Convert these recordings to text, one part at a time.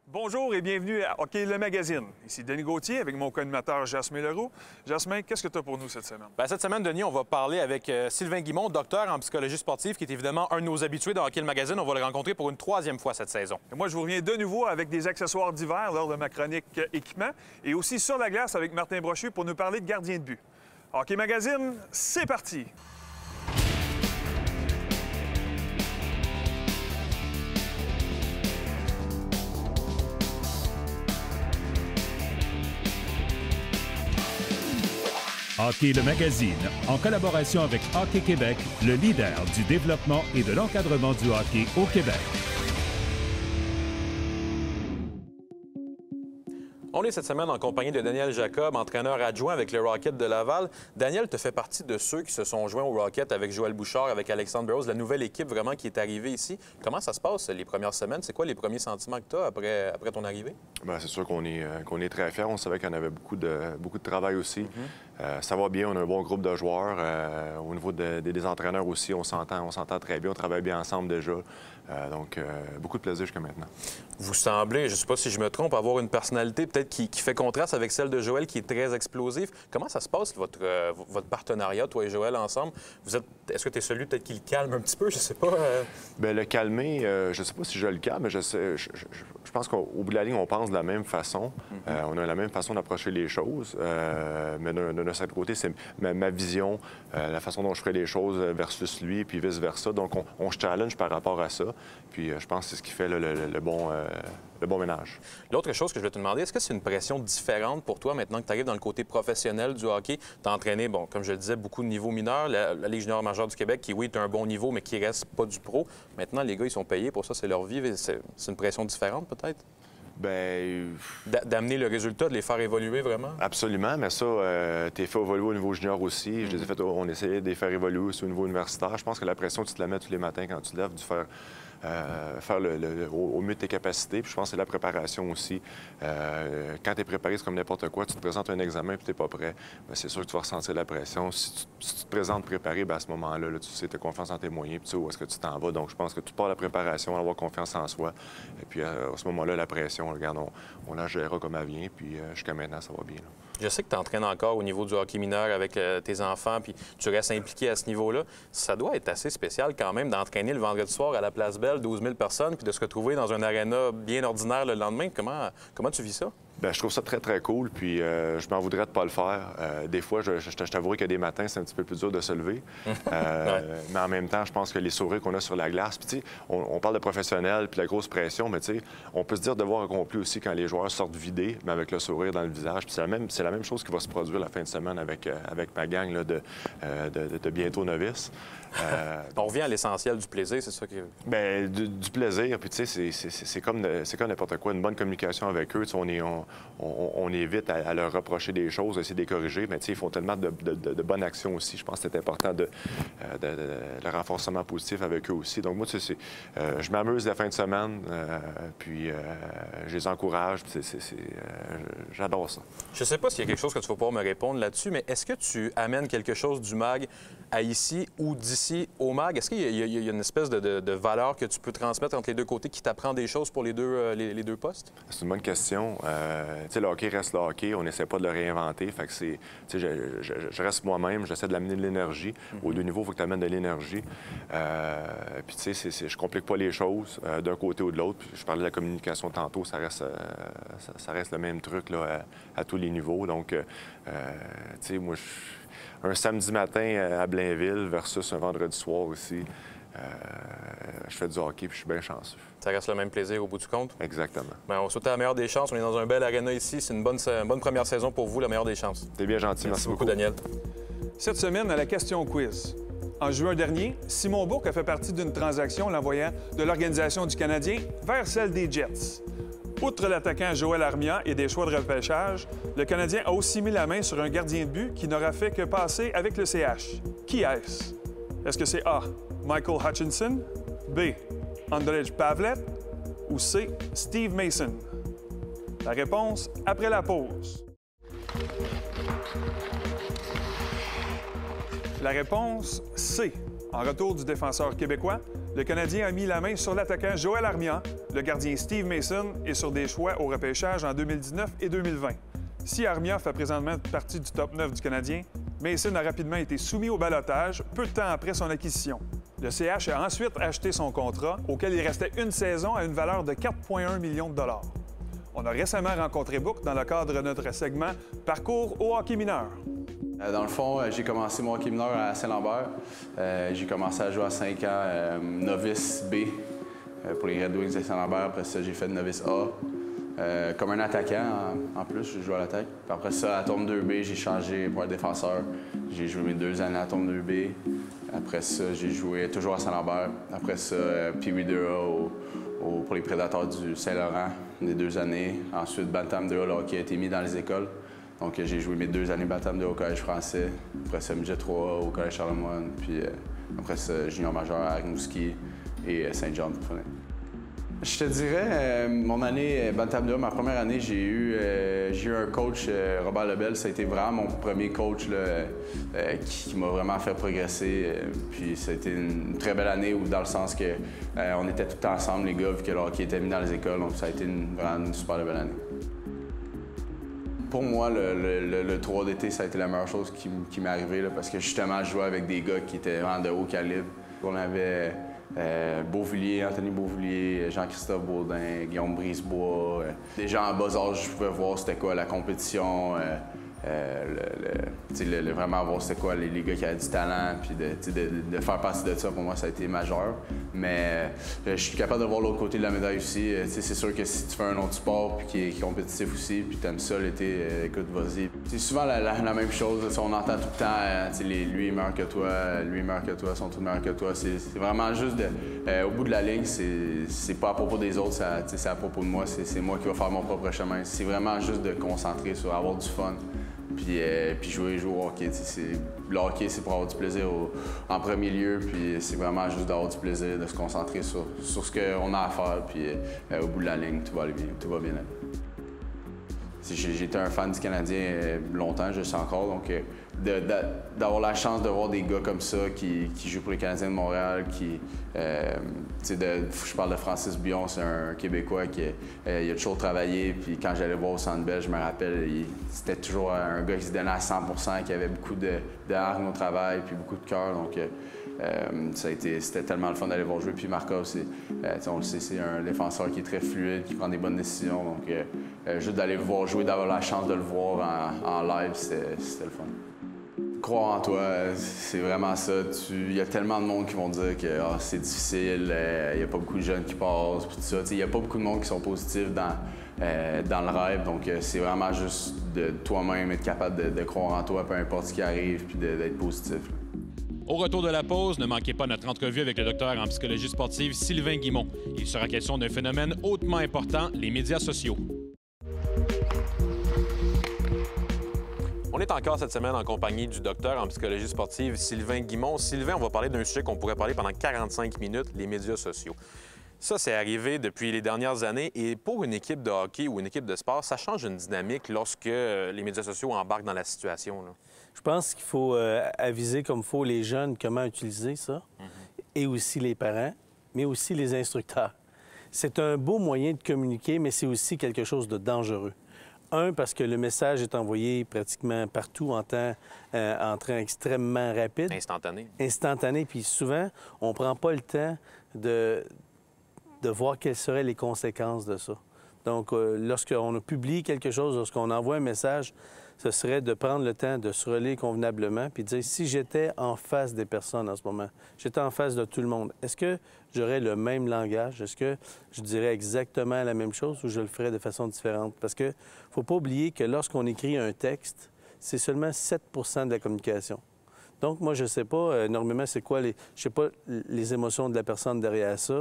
Bonjour et bienvenue à Hockey le magazine. Ici Denis Gauthier avec mon co-animateur Jasmin Leroux. Jasmin, qu'est-ce que tu as pour nous cette semaine? Cette semaine, Denis, on va parler avec Sylvain Guimond, docteur en psychologie sportive, qui est évidemment un de nos habitués de Hockey le magazine. On va le rencontrer pour une troisième fois cette saison. Et moi, je vous reviens de nouveau avec des accessoires d'hiver lors de ma chronique équipement et aussi sur la glace avec Martin Brochu pour nous parler de gardien de but. Hockey magazine, c'est parti! Hockey le magazine, en collaboration avec Hockey Québec, le leader du développement et de l'encadrement du hockey au Québec. On est cette semaine en compagnie de Daniel Jacob, entraîneur adjoint avec le Rocket de Laval. Daniel, tu fais partie de ceux qui se sont joints au Rocket avec Joël Bouchard, avec Alexandre Burrows, la nouvelle équipe vraiment qui est arrivée ici. Comment ça se passe les premières semaines? C'est quoi les premiers sentiments que tu as après ton arrivée? Bien, c'est sûr qu'on est très fiers. On savait qu'il y en avait beaucoup de travail aussi. Ça va bien, on a un bon groupe de joueurs. Au niveau des entraîneurs aussi, on s'entend très bien, on travaille bien ensemble déjà. Donc, beaucoup de plaisir jusqu'à maintenant. Vous semblez, je ne sais pas si je me trompe, avoir une personnalité peut-être qui fait contraste avec celle de Joël, qui est très explosive. Comment ça se passe, votre partenariat, toi et Joël, ensemble? Est-ce que tu es celui peut-être qui le calme un petit peu? Je ne sais pas. Bien, le calmer, je ne sais pas si je le calme, mais je pense qu'au bout de la ligne, on pense de la même façon. On a la même façon d'approcher les choses. Mais d'un certain côté, c'est ma vision, la façon dont je ferai les choses versus lui, puis vice-versa. Donc, on se challenge par rapport à ça. Puis, je pense que c'est ce qui fait le bon ménage. L'autre chose que je vais te demander, est-ce que c'est une pression différente pour toi maintenant que tu arrives dans le côté professionnel du hockey? Tu as entraîné, bon, comme je le disais, beaucoup de niveaux mineurs. La Ligue junior majeure du Québec, qui, oui, est un bon niveau, mais qui reste pas du pro. Maintenant, les gars, ils sont payés pour ça, c'est leur vie. C'est une pression différente, peut-être? Bien... D'amener le résultat, de les faire évoluer vraiment? Absolument, mais ça, t'es fait évoluer au niveau junior aussi. Je les ai fait, on essayait de les faire évoluer aussi au niveau universitaire. Je pense que la pression, tu te la mets tous les matins quand tu te lèves, de faire au mieux de tes capacités. Puis je pense que c'est la préparation aussi. Quand tu es préparé, c'est comme n'importe quoi. Tu te présentes un examen puis tu n'es pas prêt. Bien, c'est sûr que tu vas ressentir la pression. Si tu te présentes préparé, bien, à ce moment-là, là, tu sais, tu as confiance en tes moyens puis tu sais où est-ce que tu t'en vas. Donc, je pense que tu pars la préparation, avoir confiance en soi. Et puis, à ce moment-là, la pression, regarde, on la gérera comme elle vient. Puis jusqu'à maintenant, ça va bien. Là. Je sais que tu entraînes encore au niveau du hockey mineur avec tes enfants, puis tu restes impliqué à ce niveau-là. Ça doit être assez spécial quand même d'entraîner le vendredi soir à la Place Belle, 12 000 personnes, puis de se retrouver dans un aréna bien ordinaire le lendemain. Comment tu vis ça? Bien, je trouve ça très, très cool, puis je m'en voudrais de ne pas le faire. Des fois, je t'avouerai que des matins, c'est un petit peu plus dur de se lever. Mais en même temps, je pense que les sourires qu'on a sur la glace, puis tu sais, on parle de professionnels, puis la grosse pression, mais tu sais, on peut se dire devoir accompli aussi quand les joueurs sortent vidés, mais avec le sourire dans le visage. Puis c'est la même chose qui va se produire la fin de semaine avec ma gang là, de bientôt novices. On revient à l'essentiel du plaisir, c'est ça qui... Bien, du plaisir, puis tu sais, c'est comme n'importe quoi, une bonne communication avec eux. On évite à leur reprocher des choses, à essayer de les corriger, mais tu sais, ils font tellement de bonnes actions aussi. Je pense que c'est important le renforcement positif avec eux aussi. Donc moi, tu sais, je m'amuse la fin de semaine, puis je les encourage. J'adore ça. Je ne sais pas s'il y a quelque chose que tu vas pouvoir me répondre là-dessus, mais est-ce que tu amènes quelque chose du MAG à ici ou d'ici au MAG? Est-ce qu'il y a une espèce de valeur que tu peux transmettre entre les deux côtés qui t'apprend des choses pour les deux postes? C'est une bonne question. Tu sais, le hockey reste le hockey. On n'essaie pas de le réinventer. Fait que c'est... Tu sais, je reste moi-même. J'essaie de l'amener de l'énergie. Aux deux niveaux, il faut que tu amènes de l'énergie. Puis, tu sais, je complique pas les choses d'un côté ou de l'autre. Puis, je parlais de la communication tantôt. Ça reste le même truc là, à tous les niveaux. Donc, tu sais, moi, un samedi matin à Blainville versus un vendredi soir aussi, je fais du hockey puis je suis bien chanceux. Ça reste le même plaisir au bout du compte? Exactement. Bien, on souhaite la meilleure des chances. On est dans un bel aréna ici. C'est une bonne première saison pour vous, la meilleure des chances. T'es bien gentil. Merci beaucoup, Daniel. Cette semaine, à la question quiz. En juin dernier, Simon Bourque a fait partie d'une transaction l'envoyant de l'Organisation du Canadien vers celle des Jets. Outre l'attaquant Joël Armia et des choix de repêchage, le Canadien a aussi mis la main sur un gardien de but qui n'aura fait que passer avec le CH. Qui est-ce? Est-ce que c'est A. Michael Hutchinson, B. Andrej Pavlet ou C. Steve Mason? La réponse après la pause. La réponse C. En retour du défenseur québécois, le Canadien a mis la main sur l'attaquant Joël Armia, le gardien Steve Mason et sur des choix au repêchage en 2019 et 2020. Si Armia fait présentement partie du top 9 du Canadien, Mason a rapidement été soumis au ballottage peu de temps après son acquisition. Le CH a ensuite acheté son contrat, auquel il restait une saison à une valeur de 4,1 millions de dollars. On a récemment rencontré Book dans le cadre de notre segment « Parcours au hockey mineur ». Dans le fond, j'ai commencé mon hockey mineur à Saint-Lambert. J'ai commencé à jouer à 5 ans, novice B pour les Red Wings de Saint-Lambert. Après ça, j'ai fait novice A. Comme un attaquant, en plus, j'ai joué à l'attaque. Après ça, à tombe 2B, j'ai changé pour être défenseur. J'ai joué mes 2 années à tombe 2B. Après ça, j'ai joué toujours à Saint-Lambert. Après ça, Pee-Wee 2A pour les Prédateurs du Saint-Laurent, les 2 années. Ensuite, Bantam 2A, le hockey a été mis dans les écoles. Donc, j'ai joué mes 2 années Bantam 2A au Collège français. Après ça, Midget 3A au Collège Charlemagne. Puis après ça, junior majeur à Rimouski et Saint-Jean pour finir. Je te dirais, mon année Bantam 2A, ma première année, j'ai eu un coach, Robert Lebel. Ça a été vraiment mon premier coach là, qui m'a vraiment fait progresser. Puis ça a été une très belle année dans le sens que on était tout le temps ensemble, les gars, vu que le hockey était mis dans les écoles. Donc ça a été vraiment une super belle année. Pour moi, le 3 d'été, ça a été la meilleure chose qui m'est arrivée là, parce que justement, je jouais avec des gars qui étaient vraiment de haut calibre. On avait Beauvillier, Anthony Beauvillier, Jean-Christophe Baudin, Guillaume Brisebois. Des gens à bas âge, je pouvais voir c'était quoi la compétition, vraiment voir c'était quoi les gars qui avaient du talent, puis de faire partie de ça, pour moi, ça a été majeur. Mais je suis capable de voir l'autre côté de la médaille aussi. C'est sûr que si tu fais un autre sport puis qui est compétitif aussi, puis tu aimes ça l'été, écoute, vas-y. C'est souvent la même chose. On entend tout le temps, lui, il meurt que toi, lui, il meurt que toi, ils sont tous meilleurs que toi. C'est vraiment juste, au bout de la ligne, c'est pas à propos des autres, c'est à propos de moi. C'est moi qui vais faire mon propre chemin. C'est vraiment juste de concentrer sur avoir du fun. Puis jouer au hockey. Le hockey, c'est pour avoir du plaisir en premier lieu, puis c'est vraiment juste d'avoir du plaisir, de se concentrer sur ce qu'on a à faire, puis au bout de la ligne, tout va bien aller. J'étais un fan du Canadien longtemps, je le sais encore, donc d'avoir la chance de voir des gars comme ça qui jouent pour les Canadiens de Montréal, je parle de Francis Bion, c'est un Québécois qui il a toujours travaillé, puis quand j'allais voir au Centre Bell, je me rappelle, c'était toujours un gars qui se donnait à 100 %, qui avait beaucoup de hargne au travail, puis beaucoup de cœur, donc c'était tellement le fun d'aller voir jouer. Puis Markov, on le sait, c'est un défenseur qui est très fluide, qui prend des bonnes décisions, donc juste d'aller le voir jouer, d'avoir la chance de le voir en live, c'était le fun. Croire en toi, c'est vraiment ça. Il y a tellement de monde qui vont dire que c'est difficile, il n'y a pas beaucoup de jeunes qui passent, puis tout ça. Il n'y a pas beaucoup de monde qui sont positifs dans le rêve. Donc, c'est vraiment juste de toi-même être capable de croire en toi, peu importe ce qui arrive, puis d'être positif. Au retour de la pause, ne manquez pas notre entrevue avec le docteur en psychologie sportive Sylvain Guimont. Il sera question d'un phénomène hautement important, les médias sociaux. On est encore cette semaine en compagnie du docteur en psychologie sportive Sylvain Guimont. Sylvain, on va parler d'un sujet qu'on pourrait parler pendant 45 minutes, les médias sociaux. Ça, c'est arrivé depuis les dernières années et pour une équipe de hockey ou une équipe de sport, ça change une dynamique lorsque les médias sociaux embarquent dans la situation, là. Je pense qu'il faut aviser comme il faut les jeunes comment utiliser ça, et aussi les parents, mais aussi les instructeurs. C'est un beau moyen de communiquer, mais c'est aussi quelque chose de dangereux. Un, parce que le message est envoyé pratiquement partout en train extrêmement rapide. Instantané. Instantané, puis souvent, on ne prend pas le temps de voir quelles seraient les conséquences de ça. Donc, lorsqu'on publie quelque chose, lorsqu'on envoie un message, ce serait de prendre le temps de se relayer convenablement puis de dire, si j'étais en face des personnes en ce moment, j'étais en face de tout le monde, est-ce que j'aurais le même langage? Est-ce que je dirais exactement la même chose ou je le ferais de façon différente? Parce que faut pas oublier que lorsqu'on écrit un texte, c'est seulement 7 % de la communication. Donc, moi, je ne sais pas énormément c'est quoi les émotions de la personne derrière ça.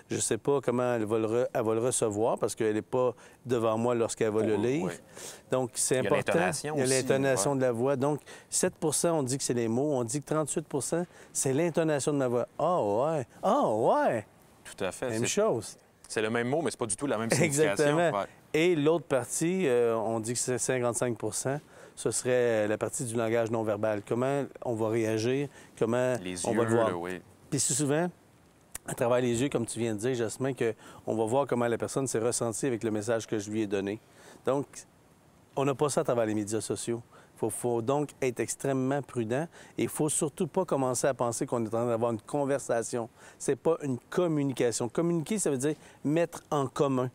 Je ne sais pas comment elle va le recevoir parce qu'elle n'est pas devant moi lorsqu'elle va le lire. Ouais. Donc, c'est important. Il y a l'intonation de la voix. Donc, 7 % on dit que c'est les mots. On dit que 38 % c'est l'intonation de ma voix. Ah, ouais. Ah, ouais. Tout à fait. Même chose. C'est le même mot, mais c'est pas du tout la même signification. Exactement. Ouais. Et l'autre partie, on dit que c'est 55 % ce serait la partie du langage non verbal. Comment on va réagir, comment les on yeux, va le voir. Là, oui. Puis souvent, à travers les yeux, comme tu viens de dire, Jasmin, qu'on va voir comment la personne s'est ressentie avec le message que je lui ai donné. Donc, on n'a pas ça à travers les médias sociaux. Il faut donc être extrêmement prudent et il ne faut surtout pas commencer à penser qu'on est en train d'avoir une conversation. Ce n'est pas une communication. Communiquer, ça veut dire mettre en commun.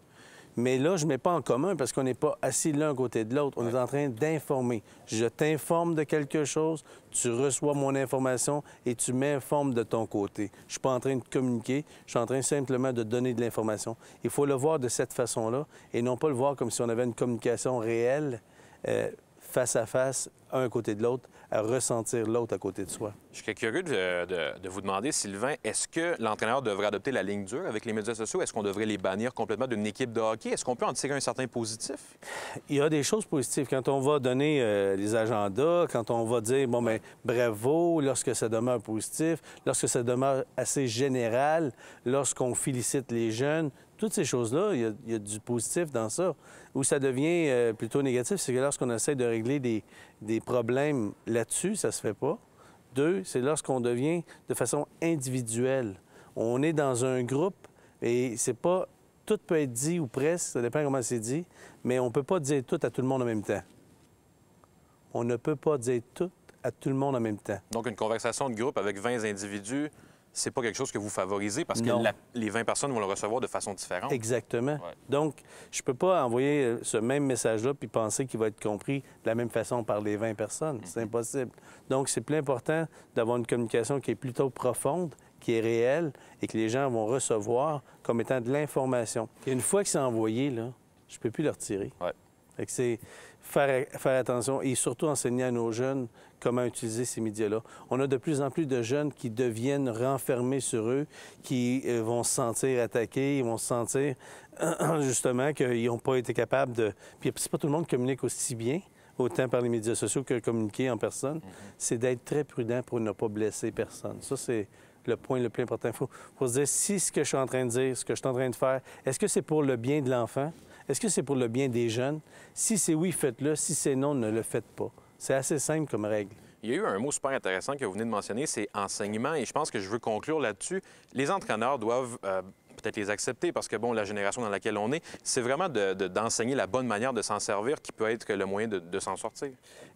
Mais là, je ne mets pas en commun parce qu'on n'est pas assis l'un à côté de l'autre. On est en train d'informer. Je t'informe de quelque chose, tu reçois mon information et tu m'informes de ton côté. Je ne suis pas en train de communiquer, je suis en train simplement de donner de l'information. Il faut le voir de cette façon-là et non pas le voir comme si on avait une communication réelle, face à face, un à côté de l'autre, à ressentir l'autre à côté de soi. Je serais curieux de vous demander, Sylvain, est-ce que l'entraîneur devrait adopter la ligne dure avec les médias sociaux? Est-ce qu'on devrait les bannir complètement d'une équipe de hockey? Est-ce qu'on peut en tirer un certain positif? Il y a des choses positives. Quand on va donner les agendas, quand on va dire, bon, bien, bravo, lorsque ça demeure positif, lorsque ça demeure assez général, lorsqu'on félicite les jeunes, toutes ces choses-là, il y a du positif dans ça. Où ça devient plutôt négatif, c'est que lorsqu'on essaie de régler des problèmes là-dessus, ça se fait pas. 2, c'est lorsqu'on devient de façon individuelle. On est dans un groupe et c'est pas... Tout peut être dit ou presque, ça dépend comment c'est dit, mais on peut pas dire tout à tout le monde en même temps. On ne peut pas dire tout à tout le monde en même temps. Donc, une conversation de groupe avec 20 individus, c'est pas quelque chose que vous favorisez parce que les 20 personnes vont le recevoir de façon différente. Exactement. Ouais. Donc, je peux pas envoyer ce même message-là puis penser qu'il va être compris de la même façon par les 20 personnes. C'est impossible. Donc, c'est plus important d'avoir une communication qui est plutôt profonde, qui est réelle et que les gens vont recevoir comme étant de l'information. Et une fois que c'est envoyé, là, je peux plus le retirer. Ouais. Fait que c'est faire attention et surtout enseigner à nos jeunes comment utiliser ces médias-là. On a de plus en plus de jeunes qui deviennent renfermés sur eux, qui vont se sentir attaqués, ils vont se sentir justement qu'ils n'ont pas été capables de... Puis c'est pas tout le monde qui communique aussi bien, autant par les médias sociaux que communiquer en personne. C'est d'être très prudent pour ne pas blesser personne. Ça, c'est le point le plus important. Il faut se dire si ce que je suis en train de dire, ce que je suis en train de faire, est-ce que c'est pour le bien de l'enfant? Est-ce que c'est pour le bien des jeunes? Si c'est oui, faites-le. Si c'est non, ne le faites pas. C'est assez simple comme règle. Il y a eu un mot super intéressant que vous venez de mentionner, c'est enseignement. Et je pense que je veux conclure là-dessus. Les entraîneurs doivent peut-être les accepter parce que, bon, la génération dans laquelle on est, c'est vraiment d'enseigner la bonne manière de s'en servir qui peut être le moyen de s'en sortir.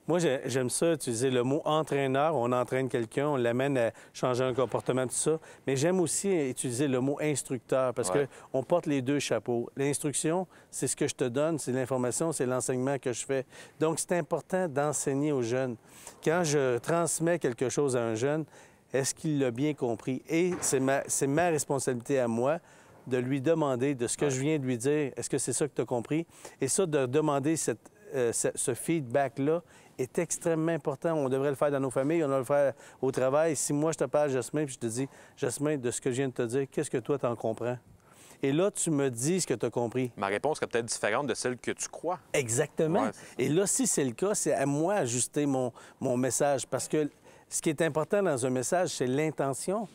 Moi, j'aime ça, utiliser le mot entraîneur. On entraîne quelqu'un, on l'amène à changer un comportement, tout ça. Mais j'aime aussi utiliser le mot instructeur parce qu'on porte les deux chapeaux. L'instruction, c'est ce que je te donne, c'est l'information, c'est l'enseignement que je fais. Donc, c'est important d'enseigner aux jeunes. Quand je transmets quelque chose à un jeune, est-ce qu'il l'a bien compris? Et c'est ma responsabilité à moi de lui demander de ce que je viens de lui dire, est-ce que c'est ça que tu as compris? Et ça, de demander ce feedback-là est extrêmement important. On devrait le faire dans nos familles, on devrait le faire au travail. Si moi, je te parle, Jasmin, puis je te dis, Jasmin, de ce que je viens de te dire, qu'est-ce que toi, t'en comprends? Et là, tu me dis ce que tu as compris. Ma réponse serait peut-être différente de celle que tu crois. Exactement. Ouais, et là, si c'est le cas, c'est à moi d'ajuster mon message parce que ce qui est important dans un message, c'est l'intention.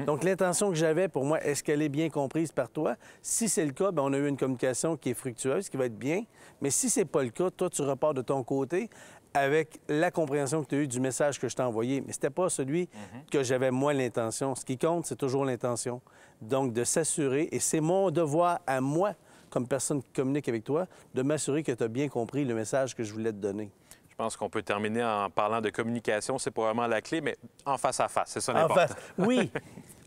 Donc, l'intention que j'avais, pour moi, est-ce qu'elle est bien comprise par toi? Si c'est le cas, bien, on a eu une communication qui est fructueuse, qui va être bien. Mais si c'est pas le cas, toi, tu repars de ton côté avec la compréhension que tu as eue du message que je t'ai envoyé. Mais c'était pas celui que j'avais, moi, l'intention. Ce qui compte, c'est toujours l'intention. Donc, de s'assurer, et c'est mon devoir à moi, comme personne qui communique avec toi, de m'assurer que tu as bien compris le message que je voulais te donner. Je pense qu'on peut terminer en parlant de communication. C'est probablement la clé, mais en face à face, c'est ça l'important. Oui,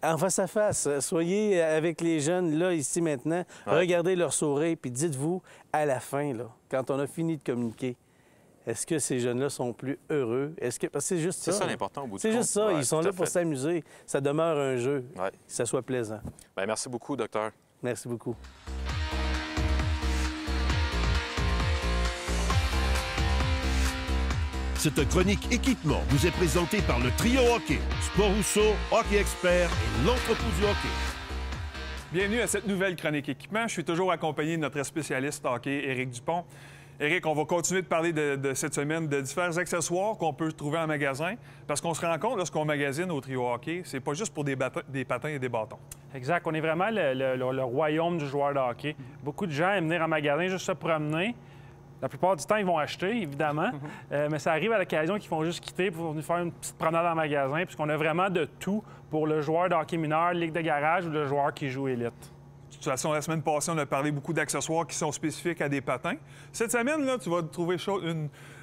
en face à face. Soyez avec les jeunes, là, ici, maintenant. Regardez leur sourire, puis dites-vous, à la fin, là, quand on a fini de communiquer, est-ce que ces jeunes-là sont plus heureux? Parce que c'est juste ça. C'est ça l'important au bout du compte. C'est juste ça. Ils sont là pour s'amuser. Ça demeure un jeu. Que ça soit plaisant. Bien, merci beaucoup, docteur. Merci beaucoup. Cette chronique équipement vous est présentée par le Trio Hockey, Sport Rousseau, Hockey Expert et l'entrepôt du hockey. Bienvenue à cette nouvelle chronique équipement. Je suis toujours accompagné de notre spécialiste hockey, Éric Dupont. Éric, on va continuer de parler de cette semaine de différents accessoires qu'on peut trouver en magasin parce qu'on se rend compte, lorsqu'on magasine au Trio Hockey, c'est pas juste pour des patins et des bâtons. Exact. On est vraiment le royaume du joueur de hockey. Beaucoup de gens aiment venir en magasin juste se promener. La plupart du temps, ils vont acheter, évidemment, mais ça arrive à l'occasion qu'ils font juste quitter pour venir faire une petite promenade en magasin, puisqu'on a vraiment de tout pour le joueur de hockey mineur, ligue de garage ou le joueur qui joue élite. De toute façon, la semaine passée, on a parlé beaucoup d'accessoires qui sont spécifiques à des patins. Cette semaine, là, tu vas trouver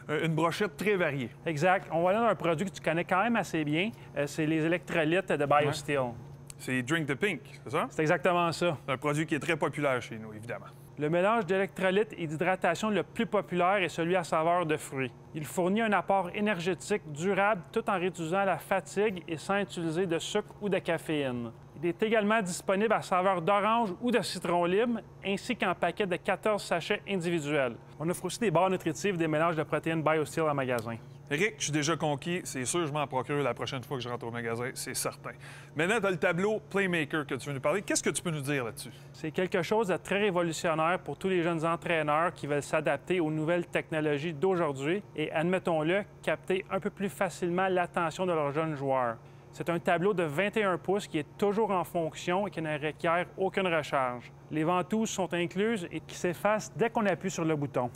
une brochette très variée. Exact. On va aller dans un produit que tu connais quand même assez bien. C'est les électrolytes de BioSteel. Ouais. C'est Drink the Pink, c'est ça? C'est exactement ça. C'est un produit qui est très populaire chez nous, évidemment. Le mélange d'électrolytes et d'hydratation le plus populaire est celui à saveur de fruits. Il fournit un apport énergétique durable tout en réduisant la fatigue et sans utiliser de sucre ou de caféine. Il est également disponible à saveur d'orange ou de citron libre, ainsi qu'en paquet de 14 sachets individuels. On offre aussi des barres nutritives des mélanges de protéines BioSteel en magasin. Éric, je suis déjà conquis. C'est sûr, je m'en procure la prochaine fois que je rentre au magasin, c'est certain. Maintenant, tu as le tableau Playmaker que tu veux nous parler. Qu'est-ce que tu peux nous dire là-dessus? C'est quelque chose de très révolutionnaire pour tous les jeunes entraîneurs qui veulent s'adapter aux nouvelles technologies d'aujourd'hui et, admettons-le, capter un peu plus facilement l'attention de leurs jeunes joueurs. C'est un tableau de 21 pouces qui est toujours en fonction et qui ne requiert aucune recharge. Les ventouses sont incluses et qui s'effacent dès qu'on appuie sur le bouton.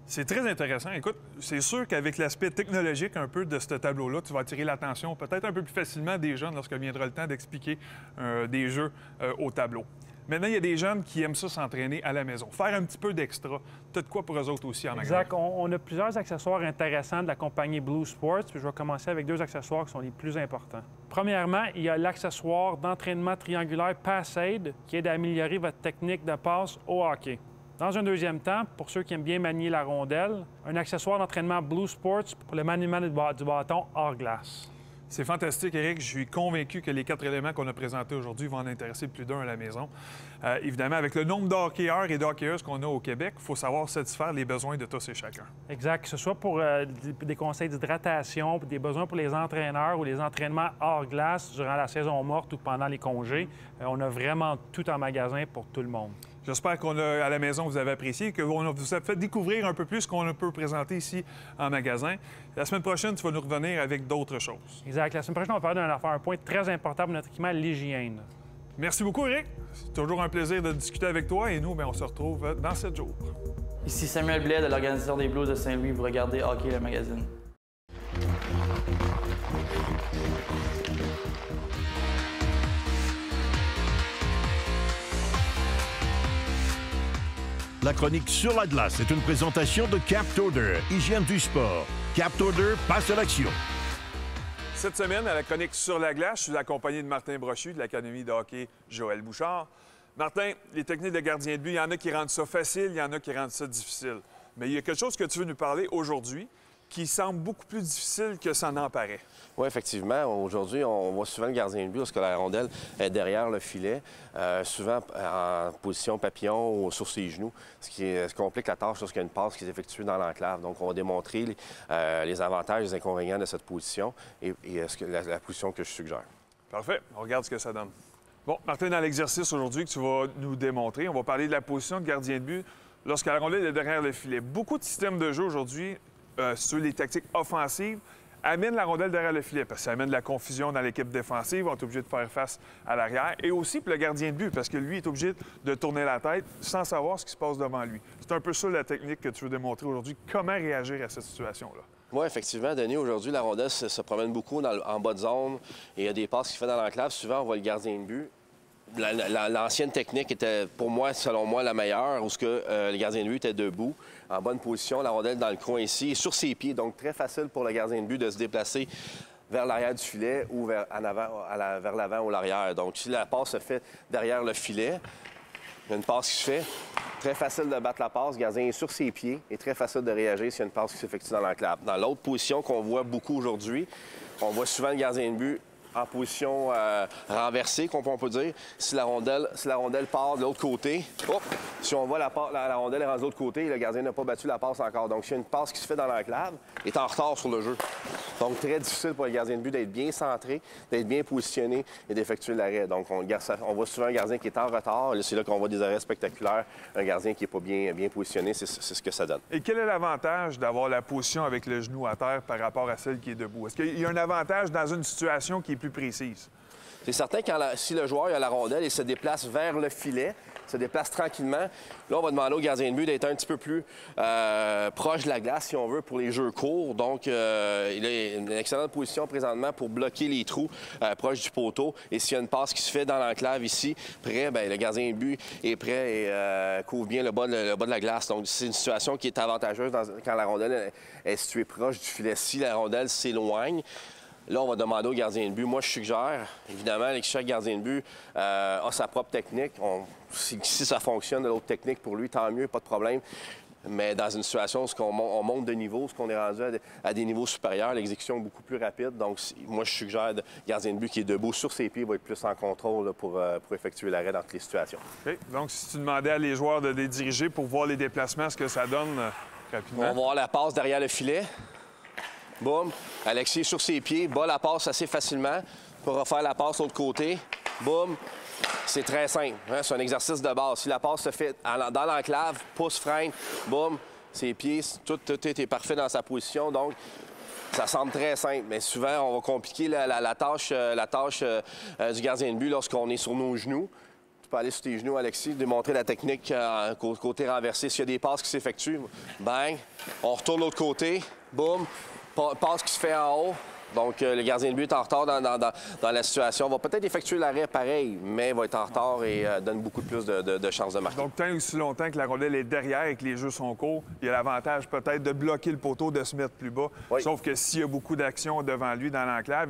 C'est très intéressant. Écoute, c'est sûr qu'avec l'aspect technologique un peu de ce tableau-là, tu vas attirer l'attention peut-être un peu plus facilement des jeunes lorsque viendra le temps d'expliquer des jeux au tableau. Maintenant, il y a des jeunes qui aiment ça s'entraîner à la maison, faire un petit peu d'extra. Tu as de quoi pour eux autres aussi en magasin? Exact. On a plusieurs accessoires intéressants de la compagnie Blue Sports, puis je vais commencer avec 2 accessoires qui sont les plus importants. Premièrement, il y a l'accessoire d'entraînement triangulaire Pass-Aid qui aide à améliorer votre technique de passe au hockey. Dans un deuxième temps, pour ceux qui aiment bien manier la rondelle, un accessoire d'entraînement Blue Sports pour le maniement du bâton hors glace. C'est fantastique, Éric. Je suis convaincu que les 4 éléments qu'on a présentés aujourd'hui vont en intéresser plus d'un à la maison. Évidemment, avec le nombre d'hockeyeurs et d'hockeyeuses qu'on a au Québec, il faut savoir satisfaire les besoins de tous et chacun. Exact. Que ce soit pour des conseils d'hydratation, des besoins pour les entraîneurs ou les entraînements hors glace durant la saison morte ou pendant les congés, on a vraiment tout en magasin pour tout le monde. J'espère qu'à la maison, vous avez apprécié, que vous a fait découvrir un peu plus ce qu'on peut présenter ici en magasin. La semaine prochaine, tu vas nous revenir avec d'autres choses. Exact. La semaine prochaine, on va parler d'un point très important pour notre équipement, l'hygiène. Merci beaucoup, Éric. C'est toujours un plaisir de discuter avec toi et nous, bien, on se retrouve dans 7 jours. Ici Samuel Blais de l'Organisation des Blues de Saint-Louis. Vous regardez Hockey le magazine. La chronique sur la glace est une présentation de Captorder, hygiène du sport. Captorder passe à l'action. Cette semaine, à la chronique sur la glace, je suis accompagné de Martin Brochu de l'Académie de hockey Joël Bouchard. Martin, les techniques de gardien de but, il y en a qui rendent ça facile, il y en a qui rendent ça difficile. Mais il y a quelque chose que tu veux nous parler aujourd'hui qui semble beaucoup plus difficile que ça n'en paraît. Oui, effectivement. Aujourd'hui, on voit souvent le gardien de but lorsque la rondelle est derrière le filet, souvent en position papillon ou sur ses genoux, ce qui complique la tâche lorsqu'il y a une passe qui est effectuée dans l'enclave. Donc, on va démontrer les avantages et les inconvénients de cette position et la position que je suggère. Parfait. On regarde ce que ça donne. Bon, Martin, dans l'exercice aujourd'hui que tu vas nous démontrer, on va parler de la position de gardien de but lorsque la rondelle est derrière le filet. Beaucoup de systèmes de jeu aujourd'hui, sur les tactiques offensives, amènent la rondelle derrière le filet parce que ça amène de la confusion dans l'équipe défensive. On est obligé de faire face à l'arrière. Et aussi pour le gardien de but parce que lui est obligé de tourner la tête sans savoir ce qui se passe devant lui. C'est un peu ça la technique que tu veux démontrer aujourd'hui. Comment réagir à cette situation-là? Oui, effectivement, Denis, aujourd'hui, la rondelle se promène beaucoup en bas de zone et il y a des passes qu'il fait dans l'enclave. Souvent, on voit le gardien de but. L'ancienne technique était, pour moi, selon moi, la meilleure, où le gardien de but était debout, en bonne position, la rondelle dans le coin ici, et sur ses pieds. Donc, très facile pour le gardien de but de se déplacer vers l'arrière du filet ou vers l'avant ou l'arrière. Donc, si la passe se fait derrière le filet, il y a une passe qui se fait. Très facile de battre la passe. Le gardien est sur ses pieds et très facile de réagir s'il y a une passe qui s'effectue dans l'enclave. Dans l'autre position qu'on voit beaucoup aujourd'hui, on voit souvent le gardien de but en position renversée, comme on peut dire. Si la rondelle part de l'autre côté, si on voit la rondelle est rendue de l'autre côté, le gardien n'a pas battu la passe encore. Donc, s'il y a une passe qui se fait dans l'enclave, il est en retard sur le jeu. Donc, très difficile pour le gardien de but d'être bien centré, d'être bien positionné et d'effectuer l'arrêt. Donc, on voit souvent un gardien qui est en retard. C'est là qu'on voit des arrêts spectaculaires. Un gardien qui n'est pas bien positionné, c'est ce que ça donne. Et quel est l'avantage d'avoir la position avec le genou à terre par rapport à celle qui est debout? Est-ce qu'il y a un avantage dans une situation qui est plus précise? C'est certain que si le joueur a la rondelle et se déplace vers le filet, se déplace tranquillement. Là, on va demander au gardien de but d'être un petit peu plus proche de la glace, si on veut, pour les jeux courts. Donc, il a une excellente position présentement pour bloquer les trous proches du poteau. Et s'il y a une passe qui se fait dans l'enclave ici, près, bien, le gardien de but est prêt et couvre bien le bas de la glace. Donc, c'est une situation qui est avantageuse quand la rondelle est située proche du filet. Si la rondelle s'éloigne, là, on va demander au gardien de but. Moi, je suggère, évidemment, que chaque gardien de but a sa propre technique. Si ça fonctionne de l'autre technique pour lui, tant mieux, pas de problème. Mais dans une situation où on monte de niveau, où on est rendu à des niveaux supérieurs, l'exécution est beaucoup plus rapide. Donc, moi, je suggère le gardien de but qui est debout sur ses pieds va être plus en contrôle là, pour effectuer l'arrêt dans toutes les situations. OK. Donc, si tu demandais à les joueurs de les diriger pour voir les déplacements, ce que ça donne rapidement? On va voir la passe derrière le filet. Boum. Alexis sur ses pieds, bat la passe assez facilement pour refaire la passe de l'autre côté. Boum. C'est très simple. Hein? C'est un exercice de base. Si la passe se fait dans l'enclave, pouce, freine, boum, ses pieds, tout est parfait dans sa position. Donc, ça semble très simple. Mais souvent, on va compliquer la tâche du gardien de but lorsqu'on est sur nos genoux. Tu peux aller sur tes genoux, Alexis, démontrer la technique côté renversé. S'il y a des passes qui s'effectuent, bang, on retourne de l'autre côté, boum. Passe qui se fait en haut. Donc, le gardien de but est en retard dans la situation. Va peut-être effectuer l'arrêt pareil, mais va être en retard et donne beaucoup plus de chances de marquer. Donc, tant aussi longtemps que la rondelle est derrière et que les jeux sont courts, il y a l'avantage peut-être de bloquer le poteau, de se mettre plus bas. Oui. Sauf que s'il y a beaucoup d'action devant lui dans l'enclave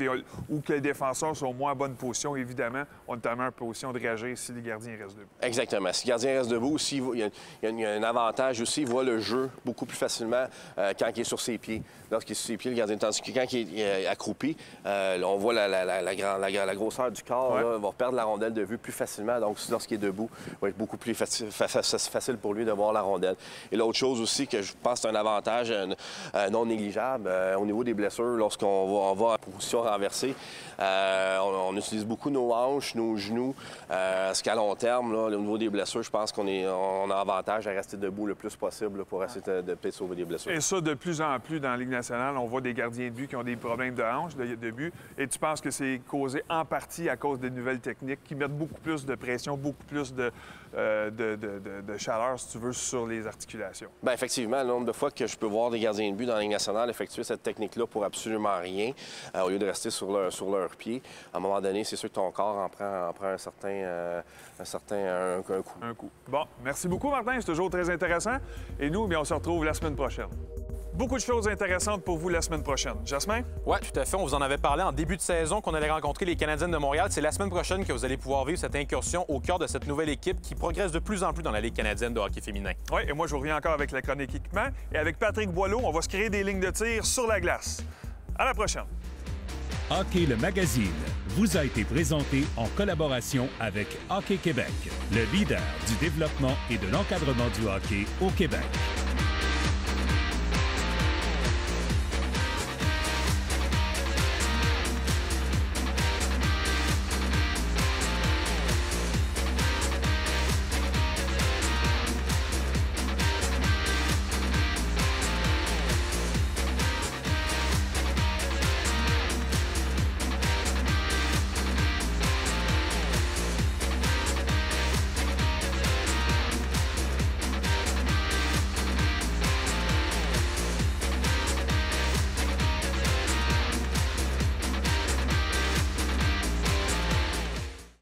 ou que les défenseurs sont moins en bonne position, évidemment, on est en position de réagir si le gardien reste debout. Exactement. Si le gardien reste debout, aussi, il y a un avantage aussi. Il voit le jeu beaucoup plus facilement quand il est sur ses pieds. Lorsqu'il est sur ses pieds, le gardien, tandis que quand il est accroupi, on voit la grosseur du corps, ouais. Là, va perdre la rondelle de vue plus facilement. Donc, lorsqu'il est debout, il va être beaucoup plus facile pour lui de voir la rondelle. Et l'autre chose aussi que je pense c'est un avantage non négligeable au niveau des blessures, lorsqu'on va en position renversée, on utilise beaucoup nos hanches, nos genoux, ce qu'à long terme, là, au niveau des blessures, je pense qu'on a avantage à rester debout le plus possible là, pour essayer de peut-être sauver des blessures. Et ça, de plus en plus dans la Ligue nationale, on voit des gardiens de but qui ont des problèmes de hanches, de but. Et tu penses que c'est causé en partie à cause des nouvelles techniques qui mettent beaucoup plus de pression, beaucoup plus de chaleur, si tu veux, sur les articulations? Bien, effectivement, le nombre de fois que je peux voir des gardiens de but dans la Ligue nationale effectuer cette technique-là pour absolument rien, au lieu de rester sur leurs pieds, à un moment donné, c'est sûr que ton corps en prend un coup. Un coup. Bon, merci beaucoup, Martin. C'est toujours très intéressant. Et nous, bien, on se retrouve la semaine prochaine. Beaucoup de choses intéressantes pour vous la semaine prochaine. Jasmin? Oui, tout à fait. On vous en avait parlé en début de saison qu'on allait rencontrer les Canadiennes de Montréal. C'est la semaine prochaine que vous allez pouvoir vivre cette incursion au cœur de cette nouvelle équipe qui progresse de plus en plus dans la Ligue canadienne de hockey féminin. Oui, et moi, je reviens encore avec la chronique équipement. Et avec Patrick Boileau, on va se créer des lignes de tir sur la glace. À la prochaine. Hockey le magazine vous a été présenté en collaboration avec Hockey Québec, le leader du développement et de l'encadrement du hockey au Québec.